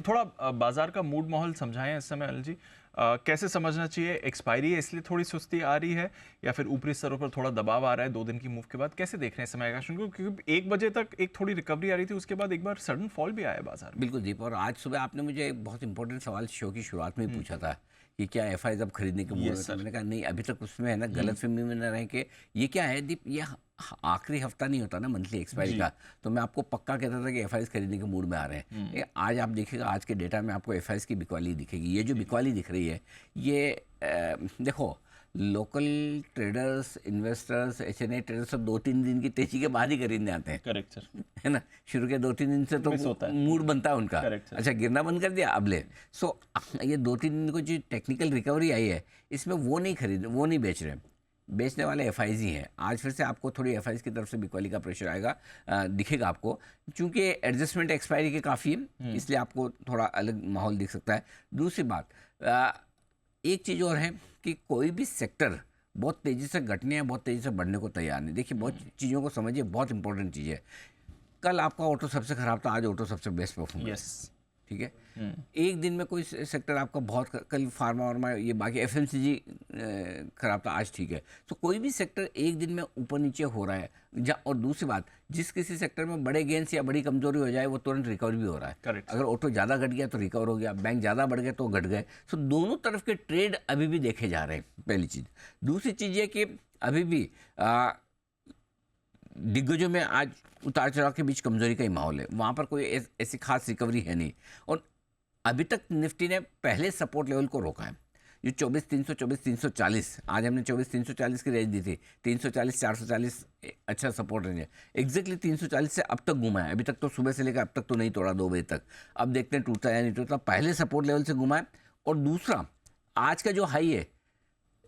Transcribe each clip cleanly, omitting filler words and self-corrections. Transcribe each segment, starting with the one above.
थोड़ा बाजार का मूड माहौल समझाएं इस समय अनिल जी। कैसे समझना चाहिए? एक्सपायरी है इसलिए थोड़ी सुस्ती आ रही है, या फिर ऊपरी स्तरों पर थोड़ा दबाव आ रहा है 2 दिन की मूव के बाद? कैसे देख रहे हैं समय एक्शन को? क्योंकि 1 बजे तक एक थोड़ी रिकवरी आ रही थी, उसके बाद एक बार सडन फॉल भी आया बाजार में। बिल्कुल दीप, और आज सुबह आपने मुझे एक बहुत इंपॉर्टेंट सवाल शो की शुरुआत में ही पूछा था कि क्या एफआईज अब खरीदने के मूड में? यस तो सर। मैंने कहा नहीं, अभी तक उसमें है ना गलतफहमी में न रहे कि ये क्या है दीप, ये आखिरी हफ्ता नहीं होता ना मंथली एक्सपायरी जी। का, तो मैं आपको पक्का कहता था कि एफआईज खरीदने के मूड में आ रहे हैं। आज आप देखिएगा, आज के डेटा में आपको एफआईज की बिकवाली दिखेगी। ये जो बिकवाली दिख रही है, ये देखो, local traders, investors, HNI traders सब 2-3 दिन की तेजी के बाद ही खरीदने आते हैं। Correct sir. है ना, शुरू के 2-3 दिन से तो मिस होता है। मूड बनता है उनका। Correct, sir. अच्छा, गिरना बंद कर दिया अब ले। सो ये 2-3 दिन को जो टेक्निकल रिकवरी आई है, इसमें वो नहीं बेच रहे हैं। बेचने वाले एफआईज ही हैं। आज फिर से आपको थोड़ी एफआईज की तरफ से बिकवाली का प्रेशर आएगा, दिखेगा आपको, क्योंकि एडजस्टमेंट एक्सपायरी के काफ़ी है, इसलिए आपको थोड़ा अलग माहौल दिख सकता है। दूसरी बात, एक चीज़ और है कि कोई भी सेक्टर बहुत तेज़ी से घटने या बहुत तेज़ी से बढ़ने को तैयार नहीं। देखिए, बहुत चीज़ों को समझिए, बहुत इंपॉर्टेंट चीज़ है। कल आपका ऑटो सबसे खराब था, आज ऑटो सबसे बेस्ट परफॉर्म। यस। ठीक है, एक दिन में कोई सेक्टर आपका बहुत, कल फार्मा वार्मा ये बाकी एफएमसीजी खराब था, आज ठीक है। तो कोई भी सेक्टर एक दिन में ऊपर नीचे हो रहा है। और दूसरी बात, जिस किसी सेक्टर में बड़े गेंस या बड़ी कमजोरी हो जाए, वो तुरंत रिकवर भी हो रहा है। Correct. अगर ऑटो ज़्यादा घट गया तो रिकवर हो गया, बैंक ज़्यादा बढ़ गए तो घट गए। सो दोनों तरफ के ट्रेड अभी भी देखे जा रहे हैं, पहली चीज़। दूसरी चीज़ ये कि अभी भी दिग्गजों में आज उतार चढ़ाव के बीच कमजोरी का ही माहौल है, वहाँ पर कोई ऐसी खास रिकवरी है नहीं। और अभी तक निफ्टी ने पहले सपोर्ट लेवल को रोका है, जो 24,300, 24,340। आज हमने 24,340 की रेंज दी थी। 340, 440 अच्छा सपोर्ट रेंज है। एग्जैक्टली 340 से अब तक घुमा है। अभी तक तो सुबह से लेकर अब तक तो नहीं तोड़ा 2 बजे तक। अब देखते हैं टूटता या नहीं टूटता। पहले सपोर्ट लेवल से घुमा है। और दूसरा, आज का जो हाई है,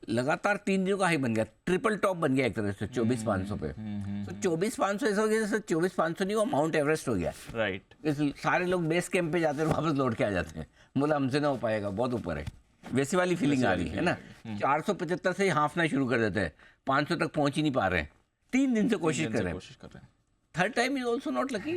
लगातार 3 दिनों का हाई बन गया, ट्रिपल टॉप बन गया एक तरह से 24,500 पे। तो 24,500 ऐसा हो गया जैसे 24,500 नहीं, वो माउंट एवरेस्ट हो गया। राइट। सारे लोग बेस कैंप पे जाते हैं, वापस लौट के आ जाते हैं, बोला हमसे ना हो पाएगा, बहुत ऊपर है। वैसी वाली फीलिंग आ रही है ना। 475 से ही हाफना शुरू कर देते हैं, 500 तक पहुंच ही नहीं पा रहे हैं। 3 दिन से कोशिश कर रहे हैं। Third time is also not lucky.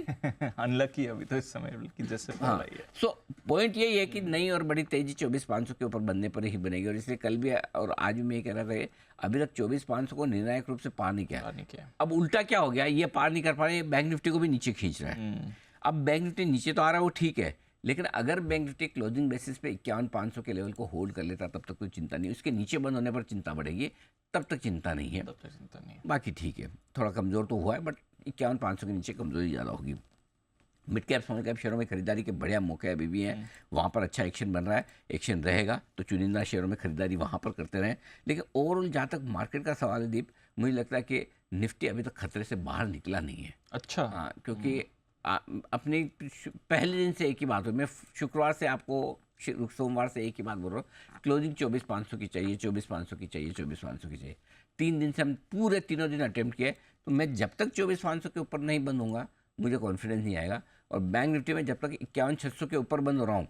Unlucky अभी तो इस समय, बल्कि जैसे हाँ, सो पॉइंट यही है कि नई और बड़ी तेजी 24,500 के ऊपर बनने पर ही बनेगी। और इसलिए कल भी और आज भी मैं ये कह रहा था कि अभी तक 24,500 को निर्णायक रूप से पार नहीं किया। अब उल्टा क्या हो गया, ये पार नहीं कर पा रहे, बैंक निफ्टी को भी नीचे खींच रहा है। अब बैंक निफ्टी नीचे तो आ रहा है, वो ठीक है, लेकिन अगर बैंक निफ्टी क्लोजिंग बेसिस पे 51,500 के लेवल को होल्ड कर लेता, तब तक कोई चिंता नहीं। उसके नीचे बंद होने पर चिंता बढ़ेगी, तब तक चिंता नहीं है। बाकी ठीक है, थोड़ा कमज़ोर तो हुआ है, बट 51,500 के नीचे कमजोरी ज़्यादा होगी। मिड कैप स्मॉल कैप शेयरों में खरीदारी के बढ़िया मौके अभी भी हैं। वहाँ पर अच्छा एक्शन बन रहा है, एक्शन रहेगा तो चुनिंदा शेयरों में खरीदारी वहाँ पर करते रहें। लेकिन ओवरऑल जहाँ तक मार्केट का सवाल है दीप, मुझे लगता है कि निफ्टी अभी तक खतरे से बाहर निकला नहीं है। अच्छा। हाँ, क्योंकि अपने पहले दिन से एक ही बात हो, मैं शुक्रवार से आपको, सोमवार से एक ही बात बोल रहा हूँ, क्लोजिंग 24,500 की चाहिए, 24,500 की चाहिए, 24,500 की चाहिए। 3 दिन से हम पूरे तीनों दिन अटेम्प्ट किए, तो मैं जब तक 24,500 के ऊपर नहीं बंद होऊंगा, मुझे कॉन्फिडेंस नहीं आएगा। और बैंक निफ्टी में जब तक 51,600 के ऊपर बंद हो रहा हूँ,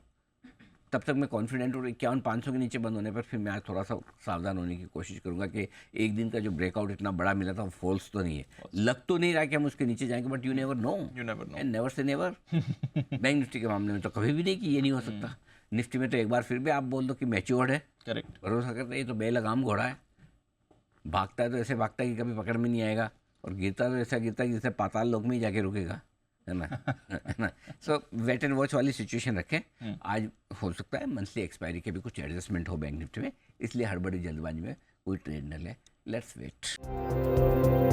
तब तक मैं कॉन्फिडेंट हूँ। 51,500 के नीचे बंद होने पर फिर मैं आज थोड़ा सा सावधान होने की कोशिश करूंगा कि एक दिन का जो ब्रेकआउट इतना बड़ा मिला था वो फॉल्स तो नहीं है। लग तो नहीं रहा कि हम उसके नीचे जाएंगे, but you never know, and never say never. Bank Nifty के मामले में तो कभी भी नहीं कि ये नहीं हो सकता। निफ्टी में तो एक बार फिर भी आप बोल दो कि मैच्योर्ड है, करेक्ट, भरोसा करते, ये तो बेलगाम घोड़ा है, भागता है तो ऐसे भागता है कि कभी पकड़ में नहीं आएगा, और गिरता तो ऐसा गिरता है कि जैसे पाताल लोक में ही जाके रुकेगा, है ना। है ना। सो वेट एंड वॉच वाली सिचुएशन रखें। आज हो सकता है मंथली एक्सपायरी के भी कुछ एडजस्टमेंट हो बैंक निफ्टी में, इसलिए हड़बड़ी जल्दबाजी में कोई ट्रेड न ले। Let's wait.